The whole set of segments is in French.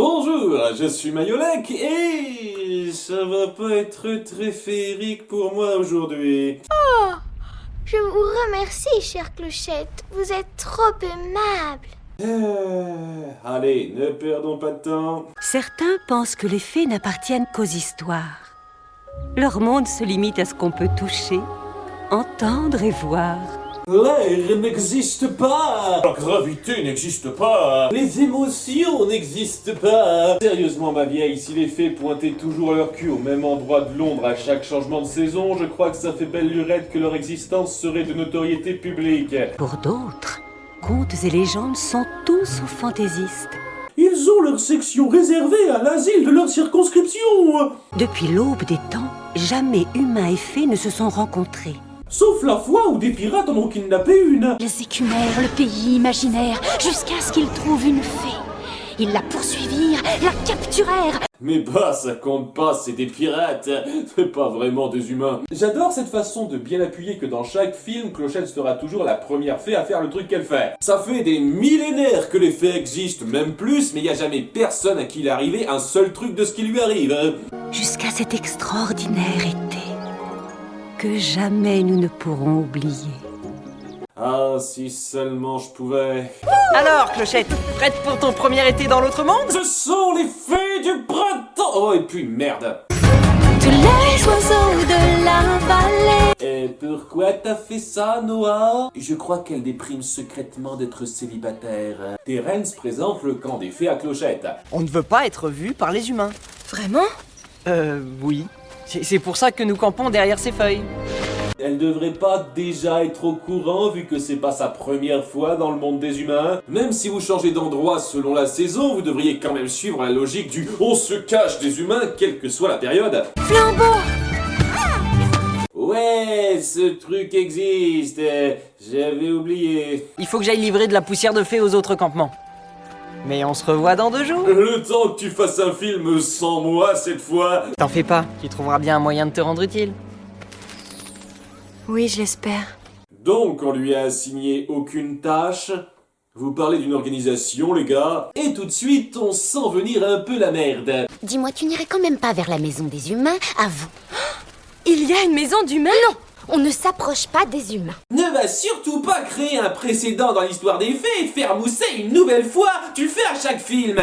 Bonjour, je suis Mayolek et ça va pas être très féerique pour moi aujourd'hui. Oh, je vous remercie, chère Clochette. Vous êtes trop aimable. Allez, ne perdons pas de temps. Certains pensent que les fées n'appartiennent qu'aux histoires. Leur monde se limite à ce qu'on peut toucher, entendre et voir. L'air n'existe pas. La gravité n'existe pas. Les émotions n'existent pas. Sérieusement, ma vieille, si les fées pointaient toujours leur cul au même endroit de Londres à chaque changement de saison, je crois que ça fait belle lurette que leur existence serait de notoriété publique. Pour d'autres, contes et légendes sont tous sauf fantaisistes. Ils ont leur section réservée à l'asile de leur circonscription. Depuis l'aube des temps, jamais humains et fées ne se sont rencontrés. Sauf la fois où des pirates en ont kidnappé une. Ils écumèrent le pays imaginaire jusqu'à ce qu'ils trouvent une fée. Ils la poursuivirent, la capturèrent. Mais bah, ça compte pas, c'est des pirates. C'est pas vraiment des humains. J'adore cette façon de bien appuyer que dans chaque film, Clochette sera toujours la première fée à faire le truc qu'elle fait. Ça fait des millénaires que les fées existent, même plus, mais y a jamais personne à qui il est arrivé un seul truc de ce qui lui arrive. Jusqu'à cet extraordinaire été que jamais nous ne pourrons oublier. Ah, si seulement je pouvais. Alors, Clochette, prête pour ton premier été dans l'autre monde? Ce sont les fées du printemps. Oh, et puis merde. Tous les oiseaux de la vallée. Et pourquoi t'as fait ça, Noah? Je crois qu'elle déprime secrètement d'être célibataire. Terence présente le camp des fées à Clochette. On ne veut pas être vu par les humains. Vraiment? Oui. C'est pour ça que nous campons derrière ces feuilles. Elle devrait pas déjà être au courant vu que c'est pas sa première fois dans le monde des humains. Même si vous changez d'endroit selon la saison, vous devriez quand même suivre la logique du on se cache des humains quelle que soit la période. Flambeau! Ouais, ce truc existe. J'avais oublié. Il faut que j'aille livrer de la poussière de fée aux autres campements. Mais on se revoit dans 2 jours. Le temps que tu fasses un film sans moi cette fois. T'en fais pas, tu trouveras bien un moyen de te rendre utile. Oui, je l'espère. Donc on lui a assigné aucune tâche. Vous parlez d'une organisation, les gars. Et tout de suite, on sent venir un peu la merde. Dis-moi, tu n'irais quand même pas vers la maison des humains, avoue. Il y a une maison d'humains? Non, on ne s'approche pas des humains. Ne va surtout pas créer un précédent dans l'histoire des fées et faire mousser une nouvelle fois. Tu le fais à chaque film.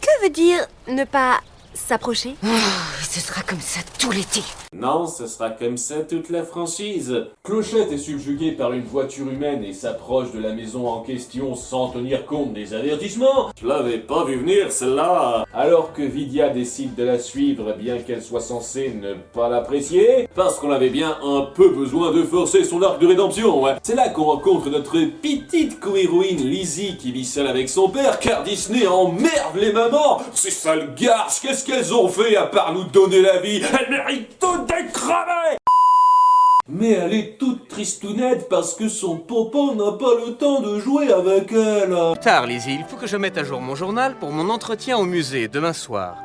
Que veut dire ne pas s'approcher? Ce sera comme ça tout l'été. Non, ce sera comme ça toute la franchise. Clochette est subjuguée par une voiture humaine et s'approche de la maison en question sans tenir compte des avertissements. Je l'avais pas vu venir, celle-là. Alors que Vidia décide de la suivre, bien qu'elle soit censée ne pas l'apprécier, parce qu'on avait bien un peu besoin de forcer son arc de rédemption. C'est là qu'on rencontre notre petite co-héroïne Lizzie qui vit seule avec son père, car Disney emmerde les mamans. Ces sales garces, qu'est-ce qu'elles ont fait à part nous donner la vie? Elles méritent toutes d'être cramées. Mais elle est toute tristounette parce que son papa n'a pas le temps de jouer avec elle. Tard, Lizzie, il faut que je mette à jour mon journal pour mon entretien au musée demain soir.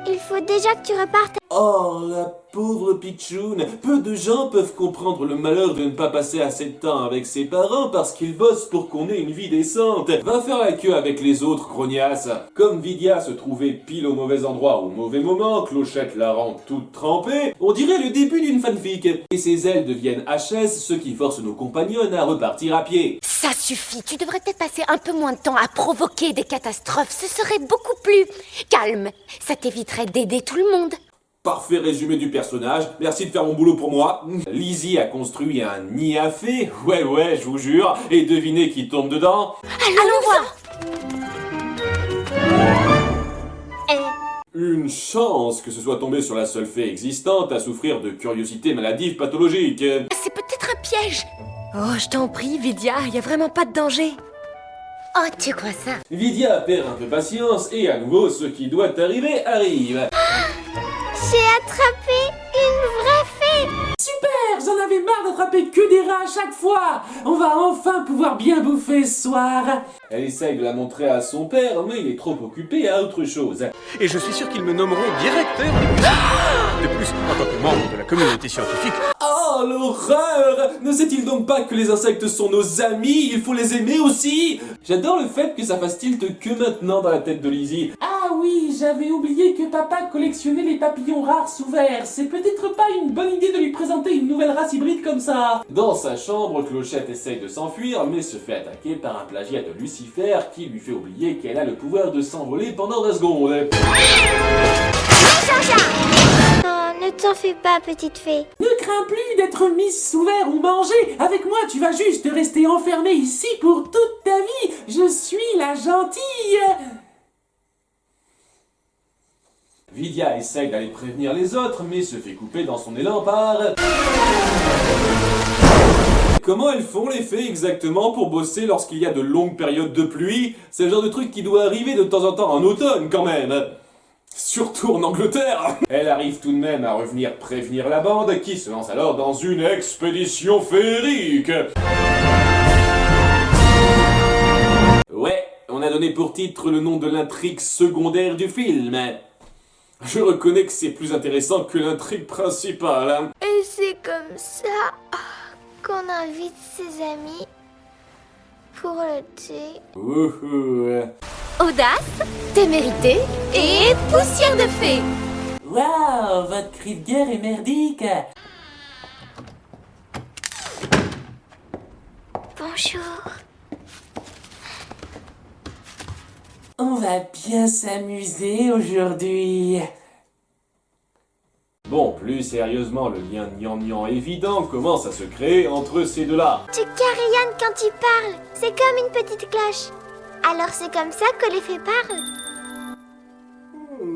Il faut déjà que tu repartes. Oh, la pauvre Pichoune. Peu de gens peuvent comprendre le malheur de ne pas passer assez de temps avec ses parents parce qu'ils bossent pour qu'on ait une vie décente. Va faire la queue avec les autres, grognasses. Comme Vidia se trouvait pile au mauvais endroit au mauvais moment, Clochette la rend toute trempée, on dirait le début d'une fanfic. Et ses ailes deviennent HS, ce qui force nos compagnons à repartir à pied. Ça suffit, tu devrais peut-être passer un peu moins de temps à provoquer des catastrophes. Ce serait beaucoup plus calme. Ça t'éviterait d'aider tout le monde. Parfait résumé du personnage, merci de faire mon boulot pour moi. Lizzie a construit un nid à fées, ouais, je vous jure, et devinez qui tombe dedans? Allons voir. Une chance que ce soit tombé sur la seule fée existante à souffrir de curiosité maladive pathologique. C'est peut-être un piège. Oh, je t'en prie, Vidia, il y a vraiment pas de danger. Oh, tu crois ça? Vidia perd un peu patience et à nouveau ce qui doit arriver arrive. J'ai attrapé une vraie fée. Super, j'en avais marre d'attraper que des rats à chaque fois. On va enfin pouvoir bien bouffer ce soir. Elle essaye de la montrer à son père, mais il est trop occupé à autre chose. Et je suis sûr qu'ils me nommeront directeur du musée. De plus, en tant que membre de la communauté scientifique, Oh, Oh, l'horreur! Ne sait-il donc pas que les insectes sont nos amis? Il faut les aimer aussi! J'adore le fait que ça fasse tilt que maintenant dans la tête de Lizzie. Ah oui, j'avais oublié que papa collectionnait les papillons rares sous verre. C'est peut-être pas une bonne idée de lui présenter une nouvelle race hybride comme ça. Dans sa chambre, Clochette essaye de s'enfuir, mais se fait attaquer par un plagiat de Lucifer qui lui fait oublier qu'elle a le pouvoir de s'envoler pendant 2 secondes. Oh, ne t'en fais pas, petite fée. Ne crains plus d'être mise sous verre ou mangée. Avec moi, tu vas juste rester enfermée ici pour toute ta vie. Je suis la gentille. Vidia essaye d'aller prévenir les autres, mais se fait couper dans son élan par... Comment elles font les fées exactement pour bosser lorsqu'il y a de longues périodes de pluie? C'est le genre de truc qui doit arriver de temps en temps en automne quand même. Surtout en Angleterre. Elle arrive tout de même à revenir prévenir la bande qui se lance alors dans une expédition féerique. Ouais, on a donné pour titre le nom de l'intrigue secondaire du film. Je reconnais que c'est plus intéressant que l'intrigue principale. Hein. Et c'est comme ça qu'on invite ses amis pour le thé. Wouhou. Audace, témérité et poussière de fée. Waouh, votre cri de guerre est merdique. Bonjour. On va bien s'amuser aujourd'hui. Bon, plus sérieusement, le lien gnangnan évident commence à se créer entre ces deux-là. Tu carillonnes quand tu parles. C'est comme une petite cloche. Alors c'est comme ça que les fées parlent.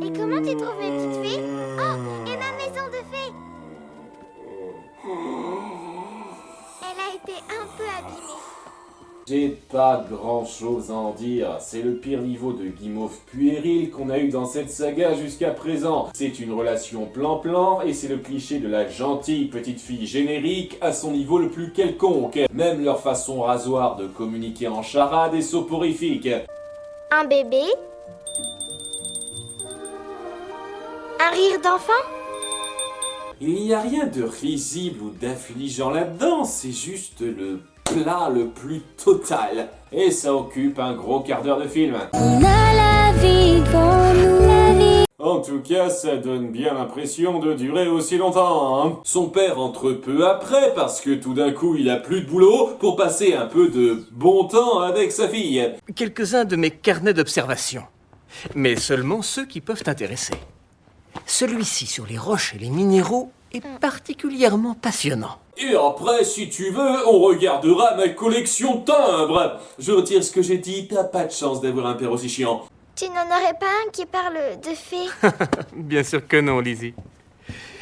Et comment tu trouves mes petites fées? Oh, et ma maison de fées. Elle a été un peu abîmée. J'ai pas grand chose à en dire, c'est le pire niveau de guimauve puéril qu'on a eu dans cette saga jusqu'à présent. C'est une relation plan-plan et c'est le cliché de la gentille petite fille générique à son niveau le plus quelconque. Même leur façon rasoir de communiquer en charade est soporifique. Un bébé. Un rire d'enfant. Il n'y a rien de risible ou d'affligeant là-dedans, c'est juste le plat le plus total. Et ça occupe un gros quart d'heure de film. On a la vie devant nous, la vie. En tout cas, ça donne bien l'impression de durer aussi longtemps. Hein. Son père entre peu après parce que tout d'un coup il a plus de boulot pour passer un peu de bon temps avec sa fille. Quelques-uns de mes carnets d'observation, mais seulement ceux qui peuvent t'intéresser. Celui-ci sur les roches et les minéraux est particulièrement passionnant. Et après, si tu veux, on regardera ma collection de timbres. Je retire ce que j'ai dit, t'as pas de chance d'avoir un père aussi chiant. Tu n'en aurais pas un qui parle de fées? Bien sûr que non, Lizzie.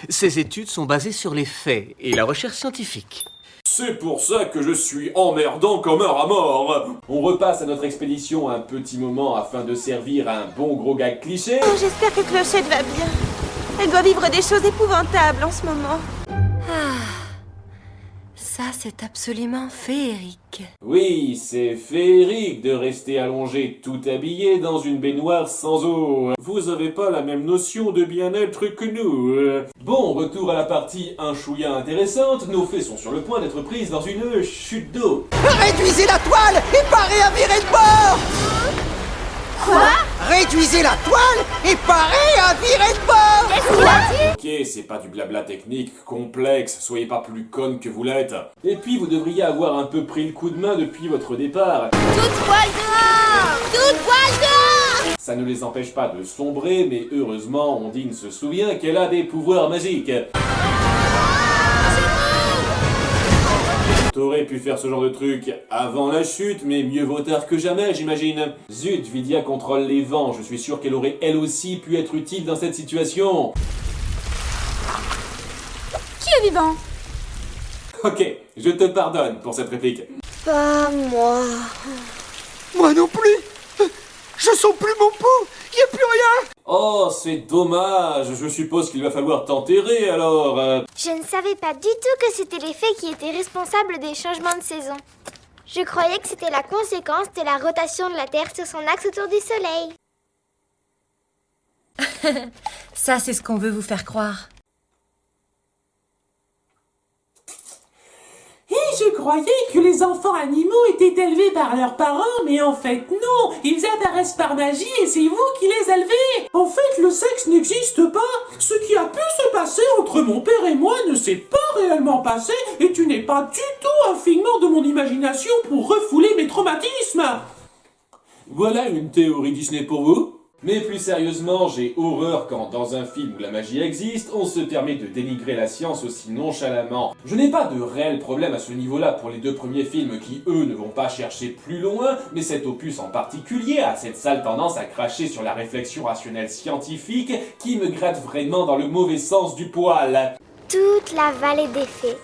Ces études sont basées sur les faits et la recherche scientifique. C'est pour ça que je suis emmerdant comme un rat mort. On repasse à notre expédition un petit moment afin de servir un bon gros gag cliché. Oh, j'espère que Clochette va bien. Elle doit vivre des choses épouvantables en ce moment. Ça, c'est absolument féerique. Oui, c'est féerique de rester allongé tout habillé dans une baignoire sans eau. Vous avez pas la même notion de bien-être que nous. Bon, retour à la partie un chouïa intéressante. Nos fées sont sur le point d'être prises dans une chute d'eau. Réduisez la toile et parez à virer de bord. Quoi? Réduisez la toile et parez à virer de bord. Qu'est-ce qu'il a dit? Ok, c'est pas du blabla technique complexe, soyez pas plus conne que vous l'êtes. Et puis vous devriez avoir un peu pris le coup de main depuis votre départ. Toute voile dehors! Toute voile dehors! Ça ne les empêche pas de sombrer, mais heureusement, Ondine se souvient qu'elle a des pouvoirs magiques. T'aurais pu faire ce genre de truc avant la chute, mais mieux vaut tard que jamais, j'imagine. Zut, Vidia contrôle les vents, je suis sûr qu'elle aurait elle aussi pu être utile dans cette situation. Qui est vivant? Ok, je te pardonne pour cette réplique. Pas moi. Moi non plus. Je sens plus mon pouls. Y a plus rien. Oh, c'est dommage, je suppose qu'il va falloir t'enterrer alors. Je ne savais pas du tout que c'était les fées qui étaient responsables des changements de saison. Je croyais que c'était la conséquence de la rotation de la Terre sur son axe autour du Soleil. Ça, c'est ce qu'on veut vous faire croire. je croyais que les enfants animaux étaient élevés par leurs parents, mais en fait non, ils apparaissent par magie et c'est vous qui les élevez. En fait, le sexe n'existe pas. Ce qui a pu se passer entre mon père et moi ne s'est pas réellement passé et tu n'es pas du tout un figment de mon imagination pour refouler mes traumatismes. Voilà une théorie Disney pour vous. Mais plus sérieusement, j'ai horreur quand, dans un film où la magie existe, on se permet de dénigrer la science aussi nonchalamment. Je n'ai pas de réel problème à ce niveau-là pour les 2 premiers films qui, eux, ne vont pas chercher plus loin, mais cet opus en particulier a cette sale tendance à cracher sur la réflexion rationnelle scientifique qui me gratte vraiment dans le mauvais sens du poil. Toute la vallée des fées.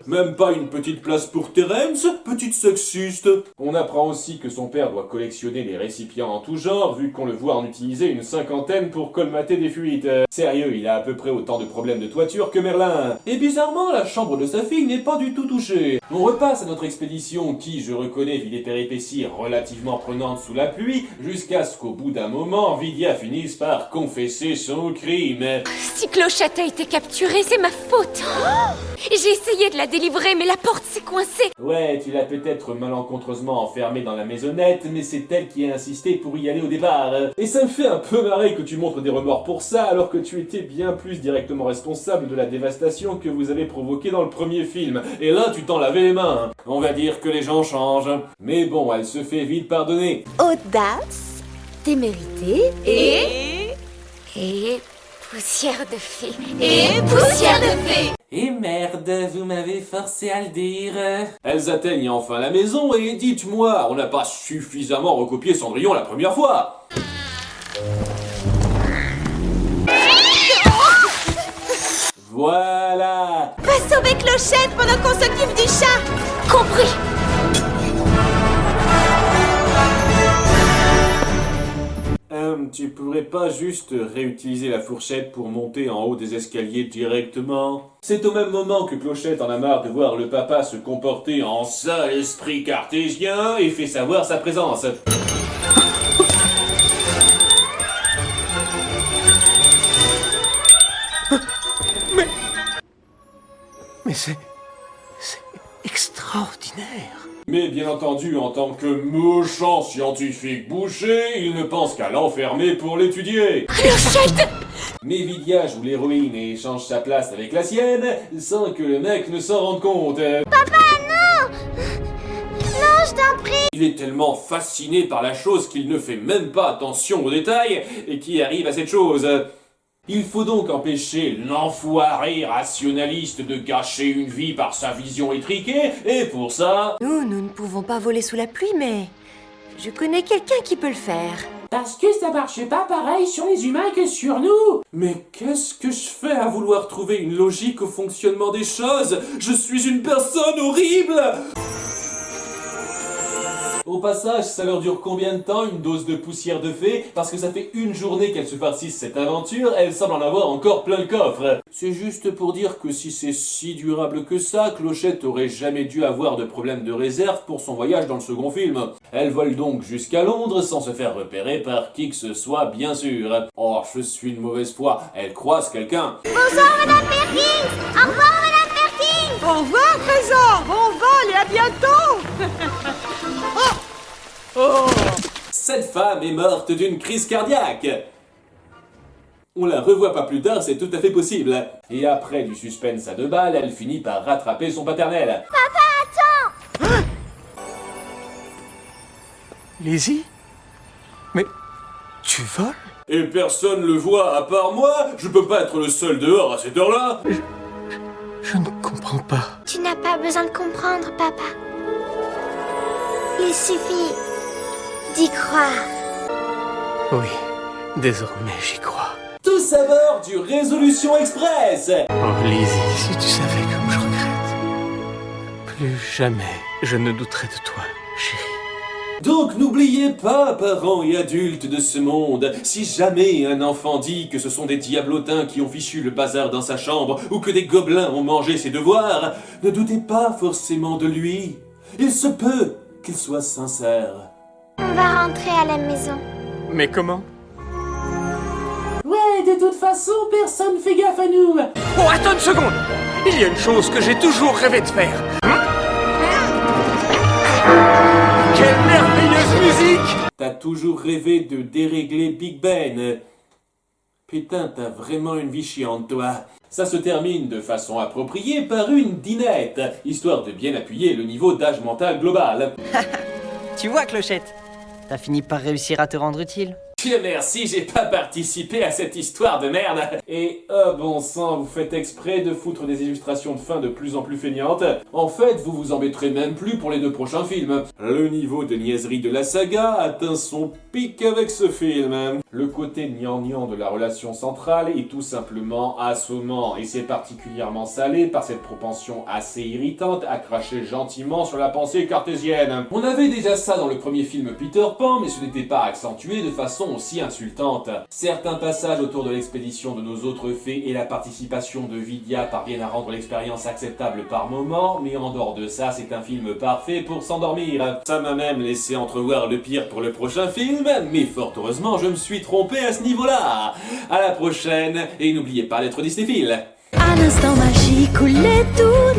Même pas une petite place pour Terence, petite sexiste. On apprend aussi que son père doit collectionner les récipients en tout genre, vu qu'on le voit en utiliser une 50aine pour colmater des fuites. Sérieux, il a à peu près autant de problèmes de toiture que Merlin. Et bizarrement, la chambre de sa fille n'est pas du tout touchée. On repasse à notre expédition qui, je reconnais, vit des péripéties relativement prenantes sous la pluie, jusqu'à ce qu'au bout d'un moment, Vidia finisse par confesser son crime. Si Clochette a été capturée, c'est ma faute. J'ai essayé de la délivrer, mais la porte s'est coincée. Ouais, tu l'as peut-être malencontreusement enfermée dans la maisonnette, mais c'est elle qui a insisté pour y aller au départ. Et ça me fait un peu marrer que tu montres des remords pour ça, alors que tu étais bien plus directement responsable de la dévastation que vous avez provoquée dans le premier film. Et là, tu t'en lavais les mains. On va dire que les gens changent. Mais bon, elle se fait vite pardonner. Audace Témérité et poussière de fée. et poussière de fée. Et merde, vous m'avez forcé à le dire. Elles atteignent enfin la maison et dites-moi, on n'a pas suffisamment recopié Cendrillon la première fois. Voilà. Va sauver Clochette pendant qu'on s'occupe du chat. Compris. Tu pourrais pas juste réutiliser la fourchette pour monter en haut des escaliers directement? C'est au même moment que Clochette en a marre de voir le papa se comporter en sale esprit cartésien et fait savoir sa présence. Mais c'est extraordinaire. Mais bien entendu, en tant que méchant scientifique bouché, il ne pense qu'à l'enfermer pour l'étudier. Clochette! Mais Vidia joue l'héroïne et échange sa place avec la sienne, sans que le mec ne s'en rende compte. Papa, non! Non, je t'en prie! Il est tellement fasciné par la chose qu'il ne fait même pas attention aux détails et qui arrive à cette chose. Il faut donc empêcher l'enfoiré rationaliste de gâcher une vie par sa vision étriquée, et pour ça... Nous ne pouvons pas voler sous la pluie, mais je connais quelqu'un qui peut le faire. Parce que ça marche pas pareil sur les humains que sur nous. Mais qu'est-ce que je fais à vouloir trouver une logique au fonctionnement des choses? Je suis une personne horrible! Au passage, ça leur dure combien de temps une dose de poussière de fée? Parce que ça fait une journée qu'elles se farcissent cette aventure, elles semblent en avoir encore plein le coffre. C'est juste pour dire que si c'est si durable que ça, Clochette aurait jamais dû avoir de problème de réserve pour son voyage dans le second film. Elle vole donc jusqu'à Londres sans se faire repérer par qui que ce soit, bien sûr. Oh, je suis une mauvaise foi, elle croise quelqu'un. Bonsoir, Madame Perkins! Au revoir, Madame Perkins! Au revoir, trésor. Bon vol et à bientôt. Cette femme est morte d'une crise cardiaque. On la revoit pas plus tard, c'est tout à fait possible. Et après du suspense à 2 balles, elle finit par rattraper son paternel. Papa, attends! Lizzie? Mais tu voles? Et personne le voit à part moi? Je peux pas être le seul dehors à cette heure-là? Je ne comprends pas. Tu n'as pas besoin de comprendre, papa. Il suffit d'y croire. Oui, désormais j'y crois. Tous à bord du Résolution Express! Oh Lizzie, si tu savais comme je regrette. Plus jamais je ne douterai de toi, chérie. Donc n'oubliez pas, parents et adultes de ce monde, si jamais un enfant dit que ce sont des diablotins qui ont fichu le bazar dans sa chambre ou que des gobelins ont mangé ses devoirs, ne doutez pas forcément de lui. Il se peut qu'il soit sincère. On va rentrer à la maison. Mais comment? Ouais, de toute façon, personne fait gaffe à nous. Oh, attends une seconde! Il y a une chose que j'ai toujours rêvé de faire. Quelle merveilleuse musique! T'as toujours rêvé de dérégler Big Ben. Putain, t'as vraiment une vie chiante, toi. Ça se termine de façon appropriée par une dinette, histoire de bien appuyer le niveau d'âge mental global. Tu vois, Clochette, t'as fini par réussir à te rendre utile. Dieu merci, j'ai pas participé à cette histoire de merde. Et oh bon sang, vous faites exprès de foutre des illustrations de fin de plus en plus feignantes. En fait, vous vous embêterez même plus pour les 2 prochains films. Le niveau de niaiserie de la saga atteint son pic avec ce film. Le côté gnangnan de la relation centrale est tout simplement assommant, et c'est particulièrement salé par cette propension assez irritante à cracher gentiment sur la pensée cartésienne. On avait déjà ça dans le premier film Peter Pan, mais ce n'était pas accentué de façon aussi insultante. Certains passages autour de l'expédition de nos autres fées et la participation de Vidia parviennent à rendre l'expérience acceptable par moments, mais en dehors de ça, c'est un film parfait pour s'endormir. Ça m'a même laissé entrevoir le pire pour le prochain film, mais fort heureusement, je me suis trompé à ce niveau-là. À la prochaine, et n'oubliez pas d'être Disneyphile. Un instant magique où les tours